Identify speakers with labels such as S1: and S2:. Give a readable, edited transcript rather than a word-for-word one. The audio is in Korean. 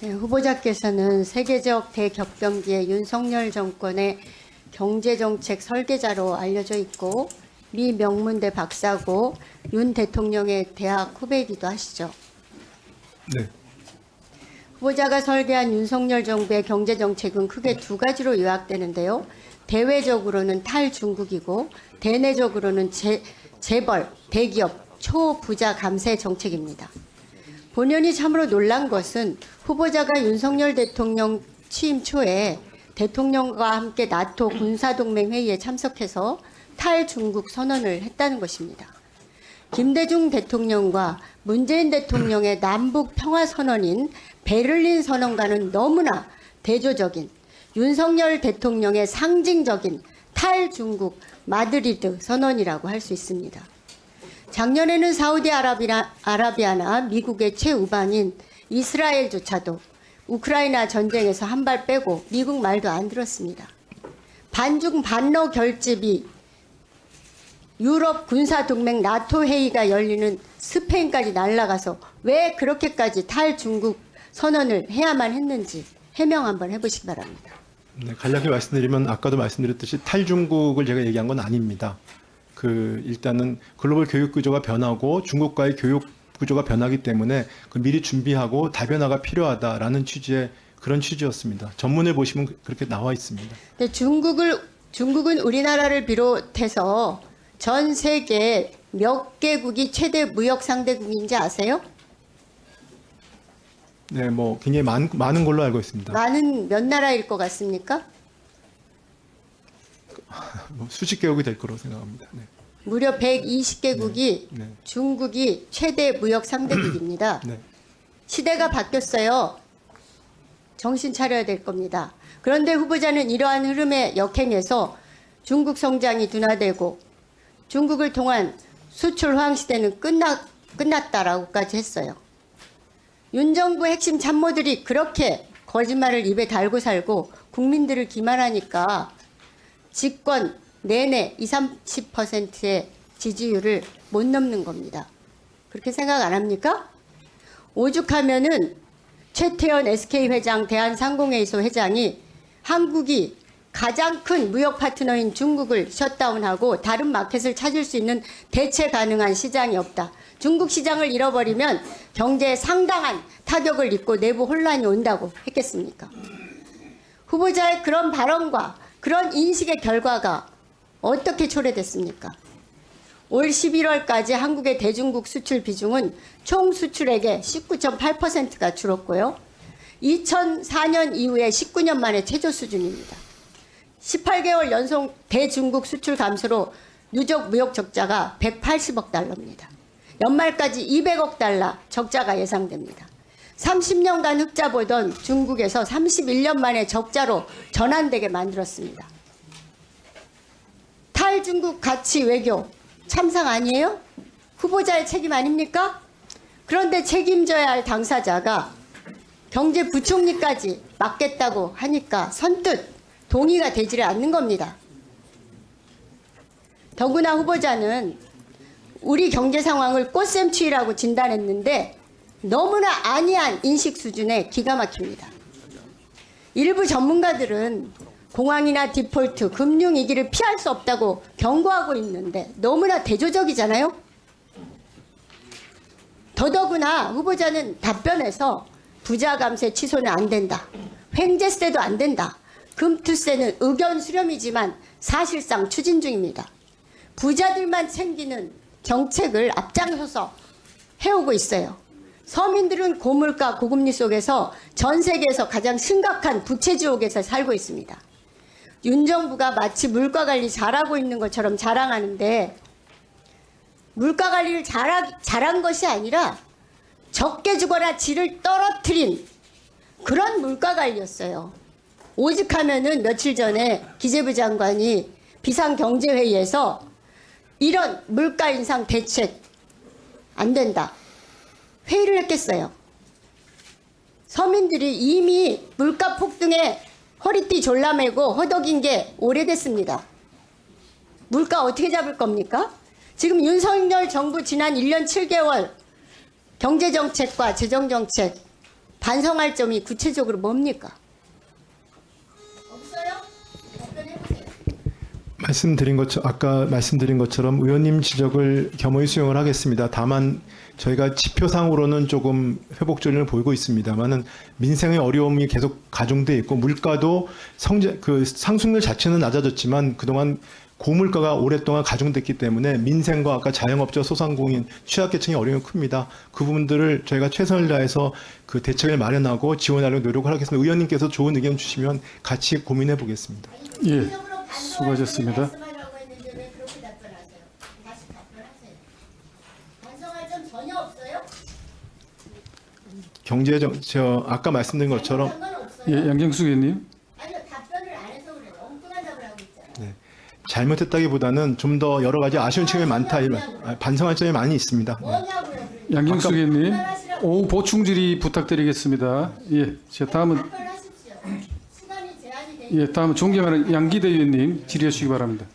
S1: 네, 후보자께서는 세계적 대격변기의 윤석열 정권의 경제정책 설계자로 알려져 있고 미 명문대 박사고 윤 대통령의 대학 후배이기도 하시죠.
S2: 네.
S1: 후보자가 설계한 윤석열 정부의 경제정책은 크게 두 가지로 요약되는데요. 대외적으로는 탈중국이고 대내적으로는 재벌, 대기업, 초부자 감세 정책입니다. 본연이 참으로 놀란 것은 후보자가 윤석열 대통령 취임 초에 대통령과 함께 나토 군사동맹 회의에 참석해서 탈중국 선언을 했다는 것입니다. 김대중 대통령과 문재인 대통령의 남북 평화 선언인 베를린 선언과는 너무나 대조적인 윤석열 대통령의 상징적인 탈중국 마드리드 선언이라고 할 수 있습니다. 작년에는 사우디아라비아나 미국의 최우방인 이스라엘조차도 우크라이나 전쟁에서 한 발 빼고 미국 말도 안 들었습니다. 반중 반러 결집이 유럽 군사동맹 나토 회의가 열리는 스페인까지 날아가서 왜 그렇게까지 탈중국 선언을 해야만 했는지 해명 한번 해보시기 바랍니다.
S2: 네, 간략히 말씀드리면 아까도 말씀드렸듯이 탈중국을 제가 얘기한 건 아닙니다. 일단은 글로벌 교육 구조가 변하고 중국과의 교육 구조가 변하기 때문에 미리 준비하고 다변화가 필요하다라는 취지의 그런 취지였습니다. 전문에 보시면 그렇게 나와 있습니다.
S1: 네, 중국은 우리나라를 비롯해서 전 세계 몇 개국이 최대 무역 상대국인지 아세요?
S2: 네, 뭐 굉장히 많은 걸로 알고 있습니다.
S1: 많은 몇 나라일 것 같습니까?
S2: 뭐 수십 개국이 될 거로 생각합니다. 네.
S1: 무려 120개국이
S2: 네.
S1: 중국이 최대 무역 상대국입니다.
S2: 네.
S1: 시대가 바뀌었어요. 정신 차려야 될 겁니다. 그런데 후보자는 이러한 흐름에 역행해서 중국 성장이 둔화되고 중국을 통한 수출 호황 시대는 끝났다라고까지 했어요. 윤 정부 핵심 참모들이 그렇게 거짓말을 입에 달고 살고 국민들을 기만하니까 집권 내내 20, 30%의 지지율을 못 넘는 겁니다. 그렇게 생각 안 합니까? 오죽하면은 최태원 SK 회장, 대한상공회의소 회장이 한국이 가장 큰 무역 파트너인 중국을 셧다운하고 다른 마켓을 찾을 수 있는 대체 가능한 시장이 없다. 중국 시장을 잃어버리면 경제에 상당한 타격을 입고 내부 혼란이 온다고 했겠습니까? 후보자의 그런 발언과 그런 인식의 결과가 어떻게 초래됐습니까? 올 11월까지 한국의 대중국 수출 비중은 총 수출액의 19.8%가 줄었고요. 2004년 이후에 19년 만에 최저 수준입니다. 18개월 연속 대중국 수출 감소로 누적 무역 적자가 180억 달러입니다. 연말까지 200억 달러 적자가 예상됩니다. 30년간 흑자 보던 중국에서 31년 만에 적자로 전환되게 만들었습니다. 탈중국 가치 외교 참상 아니에요? 후보자의 책임 아닙니까? 그런데 책임져야 할 당사자가 경제부총리까지 맡겠다고 하니까 선뜻 동의가 되지를 않는 겁니다. 더구나 후보자는 우리 경제 상황을 꽃샘추위라고 진단했는데 너무나 안이한 인식 수준에 기가 막힙니다. 일부 전문가들은 공황이나 디폴트, 금융위기를 피할 수 없다고 경고하고 있는데 너무나 대조적이잖아요. 더더구나 후보자는 답변에서 부자 감세 취소는 안 된다. 횡재세도 안 된다. 금투세는 의견 수렴이지만 사실상 추진 중입니다. 부자들만 챙기는 정책을 앞장서서 해오고 있어요. 서민들은 고물가 고금리 속에서 전 세계에서 가장 심각한 부채 지옥에서 살고 있습니다. 윤 정부가 마치 물가 관리 잘하고 있는 것처럼 자랑하는데 물가 관리를 잘한 것이 아니라 적게 주거나 질을 떨어뜨린 그런 물가 관리였어요. 오직하면은 며칠 전에 기재부 장관이 비상경제회의에서 이런 물가 인상 대책 안 된다. 회의를 했겠어요. 서민들이 이미 물가 폭등에 허리띠 졸라매고 허덕인 게 오래됐습니다. 물가 어떻게 잡을 겁니까? 지금 윤석열 정부 지난 1년 7개월 경제정책과 재정정책 반성할 점이 구체적으로 뭡니까? 없어요? 답변해보세요.
S2: 아까 말씀드린 것처럼 의원님 지적을 겸허히 수용을 하겠습니다. 다만 저희가 지표상으로는 조금 회복전을 보이고 있습니다만은 민생의 어려움이 계속 가중돼 있고 물가도 상승률 자체는 낮아졌지만 그동안 고물가가 오랫동안 가중됐기 때문에 민생과 아까 자영업자, 소상공인, 취약계층의 어려움이 큽니다. 그 부분들을 저희가 최선을 다해서 그 대책을 마련하고 지원하려고 노력을 하겠습니다. 의원님께서 좋은 의견 주시면 같이 고민해 보겠습니다.
S3: 예, 수고하셨습니다.
S1: 말씀하라고 했는데 왜 그렇게 답변하세요? 다시 답변하세요. 반성할 점 전혀 없어요?
S2: 아까 말씀드린 것처럼
S1: 상관없어요?
S3: 예, 양경숙 의원님.
S1: 아니요, 답변을 안 해서 그래요. 엉뚱한 답을 하고 있잖아요.
S2: 잘못했다기보다는 좀 더 여러 가지 아쉬운 측면이 많다. 반성할 점이 많이 있습니다.
S1: 뭐냐고요? 그러니까.
S3: 양경숙 의원님. 오후 보충 질의 부탁드리겠습니다. 예, 제 다음은
S1: 답변하십시오. 시간이 제한이 돼
S3: 예, 다음은 존경하는 양기대 의원님 질의해 주시기 바랍니다.